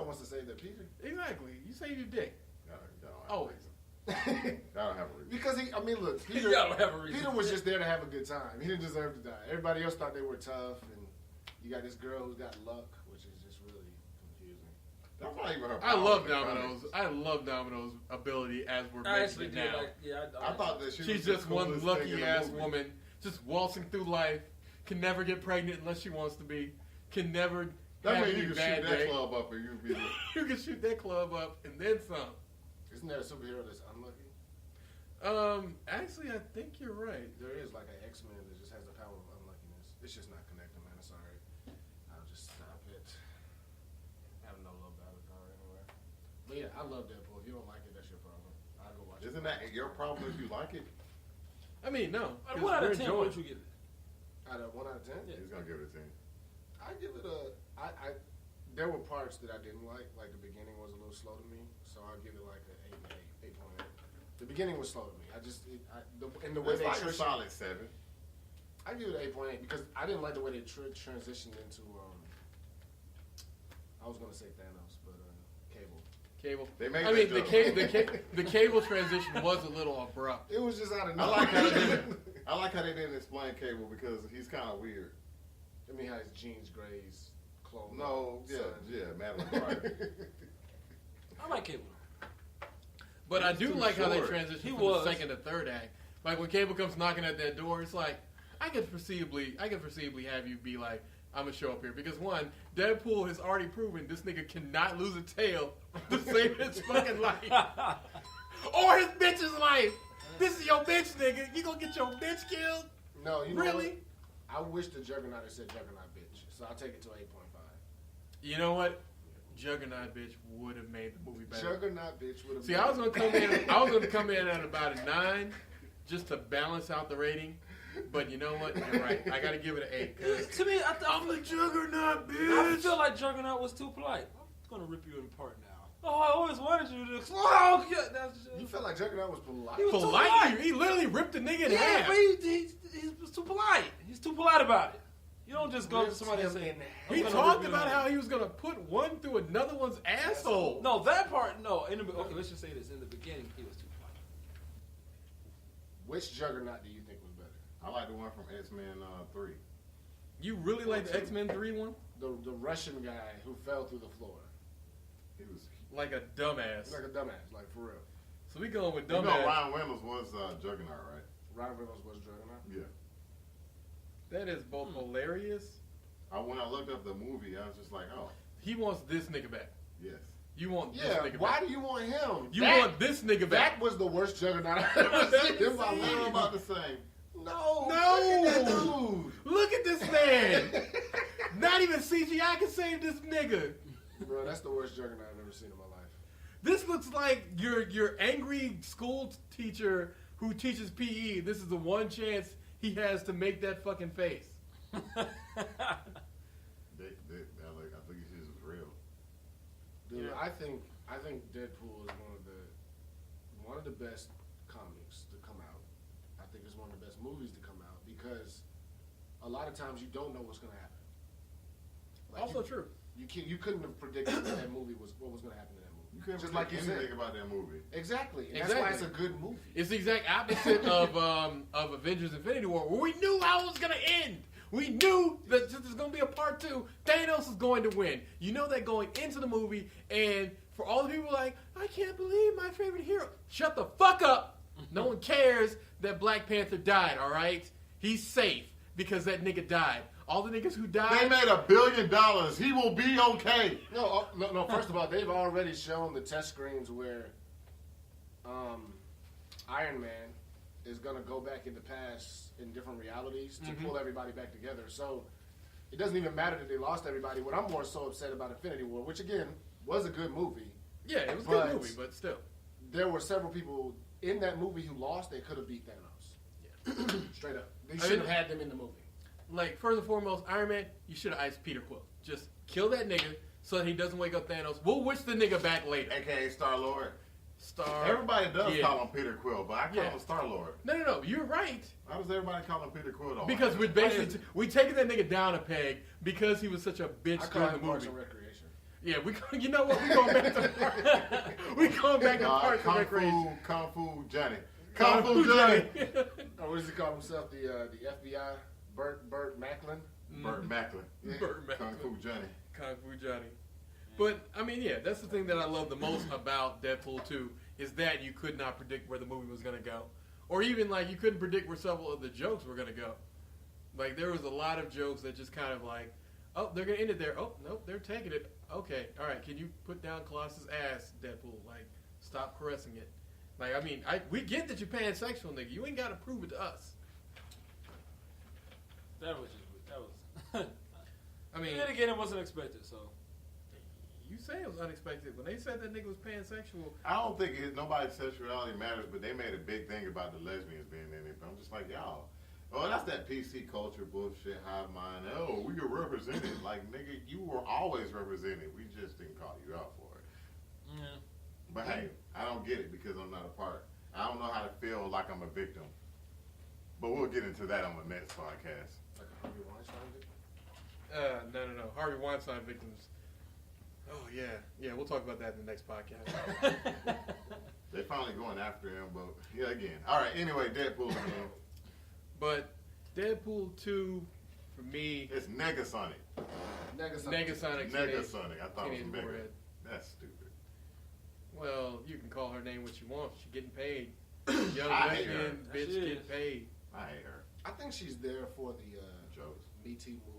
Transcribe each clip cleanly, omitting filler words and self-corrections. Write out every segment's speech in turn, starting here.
Hero wants to save their Peter. Exactly. You save your dick. Always. I don't have a reason. Because look, Peter, Y'all don't have a reason. Peter was just there to have a good time. He didn't deserve to die. Everybody else thought they were tough, and you got this girl who's got luck, which is just really confusing. That's not even her I power, love to be Domino's. honest. I love Domino's ability as we're I actually making it did. now. I thought that she She's was the just one coolest thing in lucky the ass movie. woman, just waltzing through life. Can never get pregnant unless she wants to be. Can never That have means any you can bad shoot that day. club up and you'd be like, You can shoot that club up and then some. Isn't there a superhero that's unlucky? Actually, I think you're right. There is like an X-Men that just has the power of unluckiness. It's just not connected, man. I'm sorry. I'll just stop it. I have no love battle power anywhere. But yeah, I love Deadpool. If you don't like it, that's your problem. I'll go watch it. isn't that your problem if you like it? I mean, no. 'cause What out we're of 10 enjoying would you give it? Out of 1 out of 10? Yeah. He's going to give it a 10. I give it a. There were parts that I didn't like the beginning was a little slow to me, so I'll give it like an 8.8. The beginning was slow to me. In the way It's they like a solid 7. I give it an 8.8 because I didn't like the way they transitioned into. I was gonna say Thanos, but Cable. Cable. They made I mean, that the cable transition was a little abrupt. It was just out of I nowhere. like how they didn't explain Cable because he's kind of weird. I mean, how his jeans grays, clothes. No, yeah, Madeline Pryor. I like Cable. But I He's do too like how they short. transition He from was. the second to third act. Like when Cable comes knocking at that door, it's like I could perceivably have you be like, I'm gonna show up here because one, Deadpool has already proven this nigga cannot lose a tail to save his fucking life or his bitch's life. This is your bitch, nigga. You gonna get your bitch killed? No, you know Really? what? I wish the Juggernaut had said Juggernaut bitch, so I'll take it to 8.5. You know what? Juggernaut bitch would have made the movie better. Juggernaut bitch would have. See, I was gonna come in at about a 9, just to balance out the rating. But you know what? You're right. I gotta give it an 8. 'cause To me, I'm the Juggernaut, I bitch. feel like Juggernaut was too polite. I'm gonna rip you apart now. Oh, I always wanted you to. Oh, yeah, that's just, You felt like Juggernaut was polite. He was too polite. polite. He literally ripped the nigga in yeah, half. but he was too polite. He's too polite about it. You don't just go to somebody and say, He talked about how he was gonna put one through another one's asshole. No, that part, no. Okay, let's just say this. In the beginning, he was too polite. Which Juggernaut do you think was better? I like the one from X-Men 3. You really like the X-Men 3 one? The Russian guy who fell through the floor. He was. Like a dumbass. Like a dumbass, like for real. So we going with You dumbass. know Ryan Reynolds was Juggernaut, right? Ryan Reynolds was Juggernaut. Yeah. That is both hilarious. When I looked up the movie, I was just like, oh, He wants this nigga back. yes. You want this Yeah, nigga why back. do you want him? You want this nigga back. That was the worst Juggernaut I've ever seen in my They're life. about the same. No. No. Look at that dude. Look at this man. Not even CGI can save this nigga. Bro, that's the worst Juggernaut I've ever seen in my life. This looks like your angry school teacher who teaches PE. This is the one chance he has to make that fucking face. I think this is real. Dude, Yeah. I think Deadpool is one of the best comics to come out. I think it's one of the best movies to come out because a lot of times you don't know what's going to happen. Like Also true. You couldn't have predicted that movie what was going to happen in that movie. You couldn't Just predict like you anything said. about that movie. Exactly. And that's why it's a good movie. It's the exact opposite of Avengers Infinity War, where we knew how it was going to end. We knew that there's going to be a part 2. Thanos is going to win. You know that going into the movie, and for all the people like, I can't believe my favorite hero. Shut the fuck up. No one cares that Black Panther died, all right? He's safe because that nigga died. All the niggas who They died... made $1 billion. He will be okay. No. First of all, they've already shown the test screens where Iron Man is going to go back in the past in different realities to pull everybody back together. So it doesn't even matter that they lost everybody. What I'm more so upset about Infinity War, which again was a good movie. Yeah, it was a But- good movie, but still. There were several people in that movie who lost. They could have beat Thanos. Yeah. Straight up. They should have had them in the movie. Like, first and foremost, Iron Man, you should have iced Peter Quill. Just kill that nigga so that he doesn't wake up Thanos. We'll wish the nigga back later. AKA Star-Lord. Star. Everybody does Yeah. call him Peter Quill, but I call him Star-Lord. No, you're right. Why does everybody call him Peter Quill, though? Because we're basically we taking that nigga down a peg because he was such a bitch I call during the him Parks movie. and Recreation. Yeah, you know what? We going back to Parks and Recreation. Kung Fu Johnny. Kung Fu Johnny. Or what does he call himself? The FBI? Burt Macklin? Burt Macklin. Yeah. Burt Macklin. Kung Fu Johnny. Kung Fu Johnny. But, I mean, yeah, that's the thing that I love the most about Deadpool 2 is that you could not predict where the movie was going to go. Or even, like, you couldn't predict where several of the jokes were going to go. Like, there was a lot of jokes that just kind of like, oh, they're going to end it there. Oh, nope, they're taking it. Okay, all right, can you put down Colossus' ass, Deadpool? Like, stop caressing it. Like, I mean, we get that you're pansexual, nigga. You ain't got to prove it to us. That was. I mean, then again, it wasn't expected, so. You say it was unexpected. When they said that nigga was pansexual. I don't think nobody's sexuality matters, but they made a big thing about the lesbians being in it. But I'm just like, y'all. Oh, that's that PC culture bullshit, hive mind. Oh, we were represented. Like, nigga, you were always represented. We just didn't call you out for it. Yeah. But hey, I don't get it because I'm not a part. I don't know how to feel like I'm a victim. But we'll get into that on the next podcast. Like a Harvey Weinstein victim? No. Harvey Weinstein victims. Oh, yeah. Yeah, we'll talk about that in the next podcast. They're finally going after him, but yeah, again. All right, anyway, Deadpool again. But Deadpool 2, for me... It's Negasonic. Negasonic. Negasonic. I thought it was Teenage Mega. Warhead. That's stupid. Well, you can call her name what you want. She's getting paid. Young I hate her. lesbian bitch She getting is. paid. I hate her. I think she's there for the Jokes. Me Too movement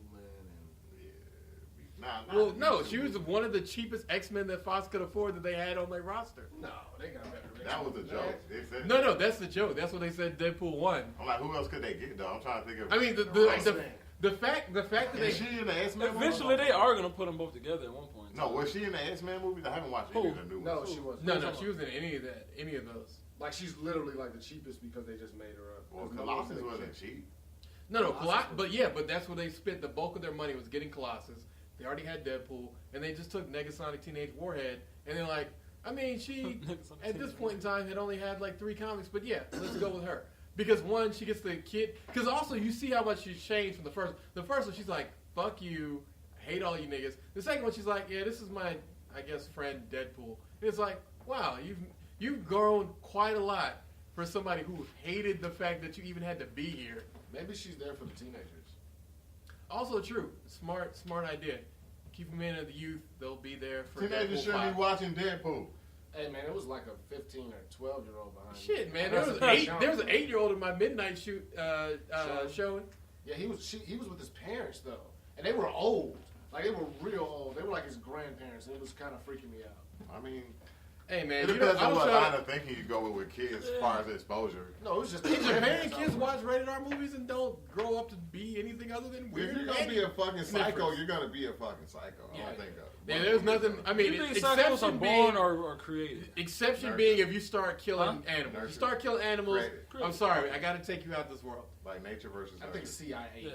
Nah, Well, no, she was one of the cheapest X-Men that Fox could afford that they had on their roster. and... No, they got better. that was a joke. They said No, that's the joke. That's what they said Deadpool 1. I'm like, who else could they get, though? I'm trying to think of... I mean, the fact that they... Is she in the X-Men movie? Eventually, they are going to put them both together at one point. No, was she in the X-Men movies? I haven't watched any of the new No, ones. she wasn't. No, she was in any of those. Like, she's literally like the cheapest because they just made her up. Well, There's no Colossus way wasn't they cheap. No, Colossus but that's where they spent the bulk of their money was getting Colossus. They already had Deadpool, and they just took Negasonic Teenage Warhead, and they're like, I mean, she, at this point in time, had only had like 3 comics, but yeah, let's go with her. Because one, she gets the kid, because also you see how much she's changed from the first. The first one, she's like, fuck you, I hate all you niggas. The second one, she's like, yeah, this is my, I guess, friend Deadpool. And it's like, wow, you've grown quite a lot for somebody who hated the fact that you even had to be here. Maybe she's there for the teenagers. Also true, smart idea. Keep them in at the youth; they'll be there for. Teenagers Deadpool shouldn't 5. be watching Deadpool. Hey man, it was like a 15 or 12-year-old behind me. Shit, man, That's there was an 8-year-old in my midnight showing. Yeah, he was with his parents though, and they were old. Like they were real old. They were like his grandparents, and it was kind of freaking me out. I mean, Hey man, it depends on what line trying of thinking you go with kids as far as exposure. No, it was just in Japan, grandparents. kids watch rated R movies and don't grow up to be anything other than weird. If you're gonna be a fucking psycho, you're gonna be a fucking psycho. I don't think of. Yeah, there's nothing. I mean, You think psychos are born or created? Exception Nurtured. being if you start killing animals. Nurtured. You start killing animals. Created. I'm sorry, I got to take you out this world. Like nature versus I nurture. think CIA. Yeah.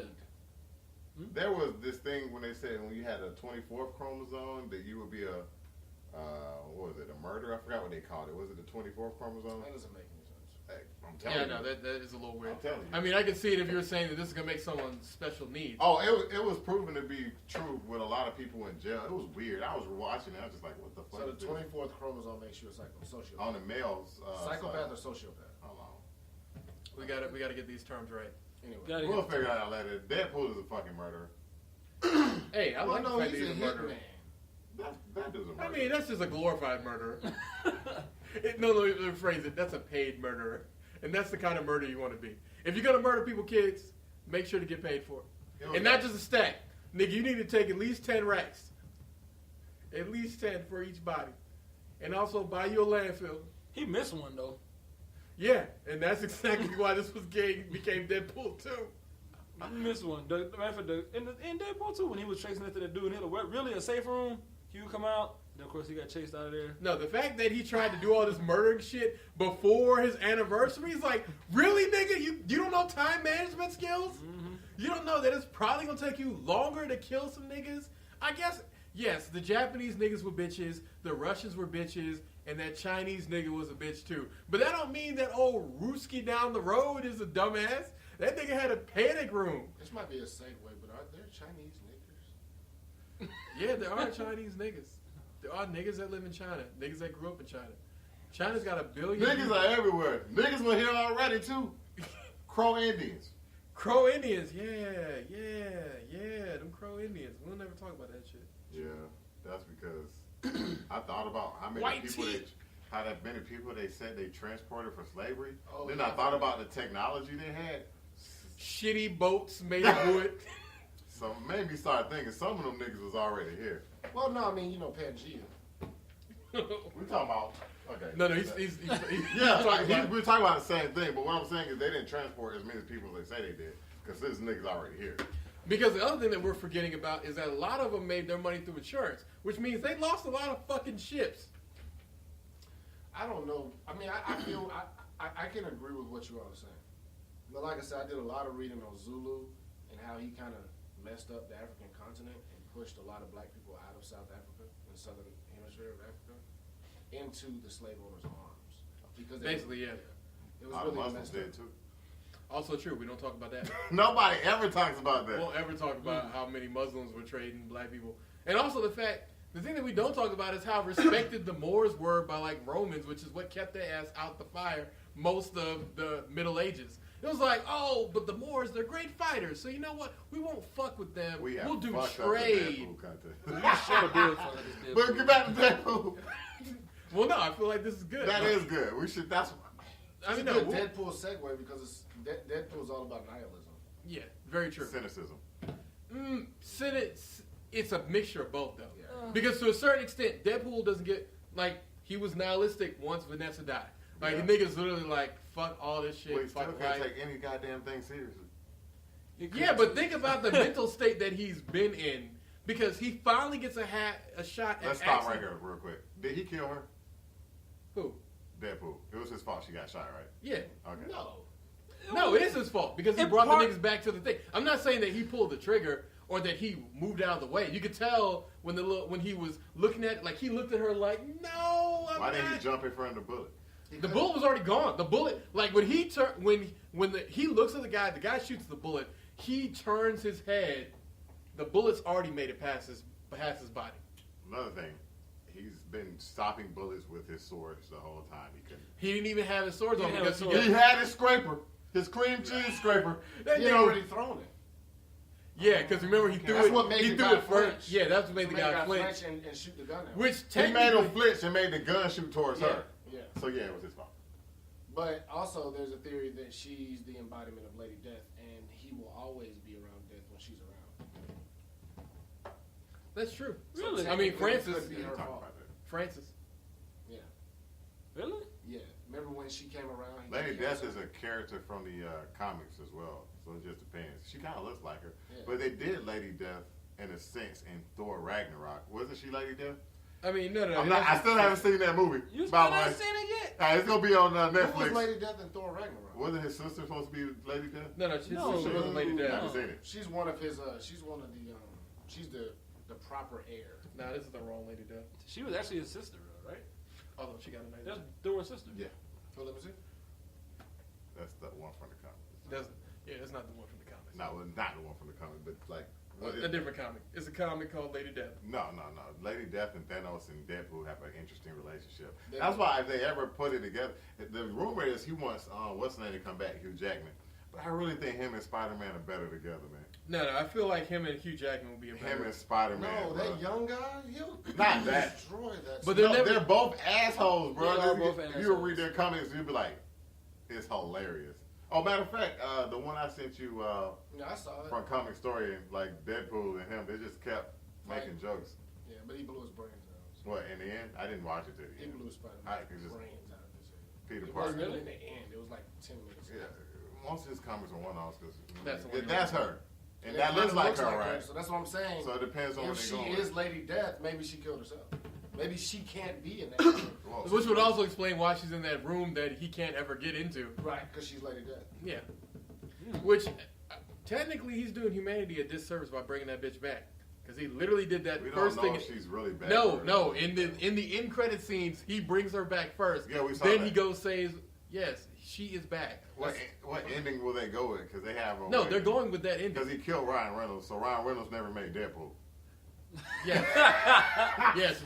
There was this thing when they said when you had a 24th chromosome that you would be a what was it, a murderer? I forgot what they called it. Was it the 24th chromosome? That doesn't make any sense. Hey, I'm telling Yeah, you. no, that is a little weird. I'm telling you. I mean, I can see it if you're saying that this is gonna make someone special needs. Oh, it was proven to be true with a lot of people in jail. It was weird. I was watching it. I was just like, what the fuck? So is the this? 24th chromosome makes you a sociopath. On the males. Psychopath side. or sociopath? Hold on. We gotta get these terms right. Anyway. We'll figure it out later. Deadpool is a fucking murderer. Hey, I like the fact that he's a he's a murderer. hitman. That dude's a murderer. I mean, that's just a glorified murderer. No, let me rephrase it. That's a paid murderer, and that's the kind of murder you want to be. If you're gonna murder people, kids, make sure to get paid for it, and not just a stack. Nigga, you need to take at least 10 racks, at least 10 for each body, and also buy you a landfill. He missed one though. Yeah, and that's exactly why this became Deadpool 2. He missed one. In Deadpool 2, when he was chasing after that dude and hit really a safe room, he would come out. Then of course he got chased out of there. No, the fact that he tried to do all this murdering shit before his anniversary is like, really, nigga? You don't know time management skills? Mm-hmm. You don't know that it's probably gonna take you longer to kill some niggas? I guess, yes, the Japanese niggas were bitches, the Russians were bitches, and that Chinese nigga was a bitch too. But that don't mean that old Ruski down the road is a dumbass. That nigga had a panic room. This might be a segue, but are there Chinese niggers? Yeah, there are Chinese niggas. There are niggas that live in China. Niggas that grew up in China. China's got 1 billion. Niggas are everywhere. Niggas were here already too. Crow Indians. Crow Indians, yeah. Them Crow Indians. We'll never talk about that shit. Yeah, that's because I thought about how many White people teeth. how that many people they said they transported for slavery. Oh, Then yeah. I thought about the technology they had. Shitty boats made of wood. So it made me start thinking some of them niggas was already here. Well, no, I mean, you know, Pangea. We talking about okay. No, he's Yeah, talking about- we're talking about the same thing, but what I'm saying is they didn't transport as many people as they say they did, because this nigga's already here. Because the other thing that we're forgetting about is that a lot of them made their money through insurance, which means they lost a lot of fucking ships. I don't know. I mean, I feel I can agree with what you all are saying. But like I said, I did a lot of reading on Zulu and how he kind of messed up the African continent and pushed a lot of black people out of South Africa and the southern hemisphere of Africa into the slave owners' arms. Because Basically, yeah. It A was lot of really Muslims messed up. did too. Also true, we don't talk about that. Nobody ever talks about We that. won't ever talk about how many Muslims were trading black people. And also the thing that we don't talk about is how respected the Moors were by like Romans, which is what kept their ass out the fire most of the Middle Ages. It was like, oh, but the Moors, they're great fighters, so you know what? We won't fuck with them. We'll do trade. Sure do for this But get back to Deadpool. Well, no, I feel like this is good. That is good. We should. That's. I It's mean, a no, good we'll- Deadpool segue because Deadpool's all about nihilism. yeah, very true. Cynicism. It's a mixture of both, though. Yeah. Because to a certain extent, Deadpool doesn't get, like, he was nihilistic once Vanessa died. Like, Yeah. the nigga's literally like, fuck all this shit, We still fuck can't life. take any goddamn thing seriously. Yeah, but think about the mental state that he's been in. Because he finally gets a shot at Let's stop Axel. right here real quick. Did he kill her? Who? Deadpool. It was his fault she got shot, right? Yeah. Okay. No, it is his fault because he It brought part- the niggas back to the thing. I'm not saying that he pulled the trigger or that he moved out of the way. You could tell when when he was looking at, like, he looked at her like, no, I'm Why didn't he not. jump in front of the bullet? The bullet was already gone. The bullet, like when he he looks at the guy shoots the bullet. He turns his head. The bullet's already made it past his body. Another thing, he's been stopping bullets with his swords the whole time. He couldn't. He didn't even have his swords He on didn't because have he his He got, had his scraper, his cream cheese scraper. that He nigga- already thrown it. yeah, because remember he threw That's it. what made he the threw guy it first. flinch. Yeah, that's what made the guy flinch. and shoot the gun at him. Which He made him technically, flinch and made the gun shoot towards her. Yeah. So yeah, it was his fault. But also, there's a theory that she's the embodiment of Lady Death, and he will always be around Death when she's around. that's true. Really? I mean, technically, it Francis. could be Yeah, her talk fault. about that. Francis. Yeah, Really? yeah. Remember when she came around? he Lady killed Death her? is a character from the comics as well, so it just depends. She kind of looks like her, Yeah. but they did Lady Death in a sense in Thor Ragnarok. Wasn't she Lady Death? I mean, no. I still haven't seen that movie. You by still the way. haven't seen it yet? It's gonna be on Who was Netflix. Lady Death in Thor Ragnarok? Wasn't his sister supposed to be Lady Death? No, she No, wasn't Lady I Death. haven't seen it. She's one of his. She's one of the. She's the proper heir. Nah, this is the wrong Lady Death. She was actually his sister, right? Although she got a nice. That's Thor's sister. Yeah, So let me see. that's the one from the comic. It's not the one from the comics. Not the one from the comic, but like A different comic. It's a comic called Lady Death. No. Lady Death and Thanos and Deadpool have an interesting relationship. They That's do. why if they ever put it together, the rumor is he wants what's his name to come back, Hugh Jackman. But I really think him and Spider-Man are better together, man. No, I feel like him and Hugh Jackman will be a Him better. and Spider-Man. No, bro. that young guy, he'll Not that. destroy that. But stuff. they're never- both assholes, bro. They are both You will assholes. read their comments, you'll be like, it's hilarious. Oh, matter of fact, the one I sent you Yeah, I saw it. from Comic Story, like Deadpool and him, they just kept making jokes. Yeah, but he blew his brains out. So What, in the end? I didn't watch it to the he end. blew Spider-Man's I could just- brains out of his head. Peter It Parker. wasn't even in the end. It was like 10 minutes. Yeah, most of his comics are one-offs because That's the one that's you're her, and It that looks kinda like her, right? So that's what I'm saying. So it depends on if what she they're going is with. Lady Death, maybe she killed herself. Maybe she can't be in that room. Whoa. Which would also explain why she's in that room that he can't ever get into. Right, because she's Lady Death. Yeah. Which, technically, he's doing humanity a disservice by bringing that bitch back. Because he literally did that We first don't know thing. if she's really bad. No. In the end credit scenes, he brings her back first. Yeah, we saw Then that. he goes says, yes, she is back. What ending will they go with? Because they have No, they're going with that ending. because he killed Ryan Reynolds, so Ryan Reynolds never made Deadpool. Yes. Yes.